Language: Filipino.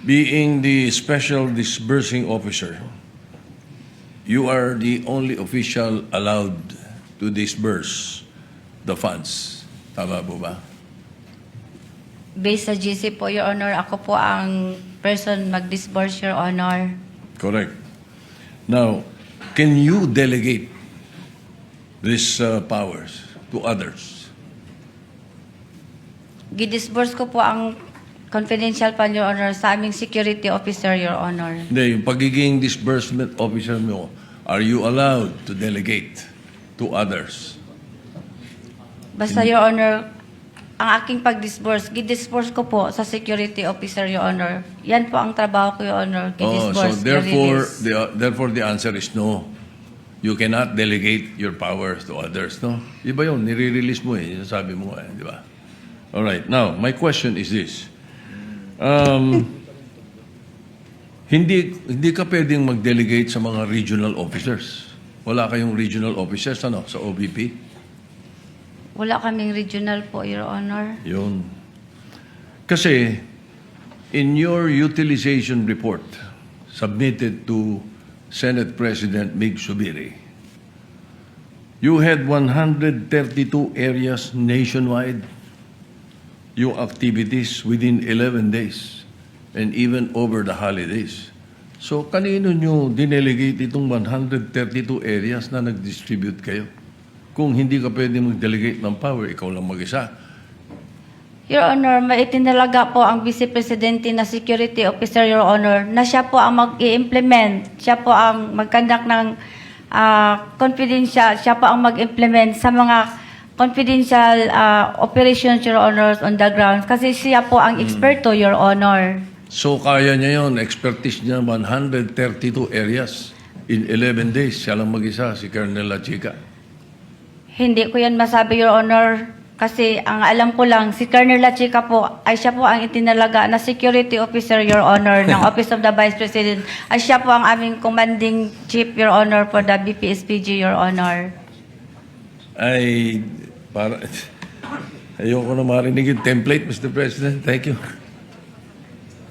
Being the special disbursing officer, you are the only official allowed to disburse the funds. Tama po ba? Based sa GC po, Your Honor, ako po ang person mag-disburse, Your Honor. Correct. Now, can you delegate these powers to others? Gidisburse ko po ang confidential fund, Your Honor, sa aming security officer, Your Honor. Hindi, yung pagiging disbursement officer mo, are you allowed to delegate to others? Basta, Your Honor, ang aking pag-disburse, gidisburse ko po sa security officer, Your Honor. Yan po ang trabaho ko, Your Honor. Oh, so Gidisburse, therefore the answer is no. You cannot delegate your powers to others, no? Iba yun, nire-release mo eh, sabi mo eh, di ba? All right, now, my question is this. Hindi ka pwedeng mag-delegate sa mga regional officers. Wala kayong regional officers, ano, sa OBP? Wala kaming regional po, Your Honor. Yun. Kasi, in your utilization report submitted to Senate President Mig Subiri, you had 132 areas nationwide, yung activities within 11 days and even over the holidays. So, kanino nyo dinelegate itong 132 areas na nag-distribute kayo? Kung hindi ka pwede mag-delegate ng power, ikaw lang mag-isa. Your Honor, maitinalaga po ang Vice Presidente na Security Officer, Your Honor, na siya po ang mag-i-implement, siya po ang mag-conduct ng confidential, siya po ang mag-implement sa mga confidential operations, Your Honor, on the ground. Kasi siya po ang eksperto, Your Honor. So, kaya niya yon, expertise niya, 132 areas in 11 days. Siya lang mag-isa, si Colonel La Chica. Hindi ko yan masabi, Your Honor, kasi ang alam ko lang, si Colonel La Chica po, ay siya po ang itinalaga na security officer, Your Honor, ng Office of the Vice President. Ay siya po ang aming commanding chief, Your Honor, for the BPSPG, Your Honor. Ayoko na marinig yung template, Mr. President. Thank you.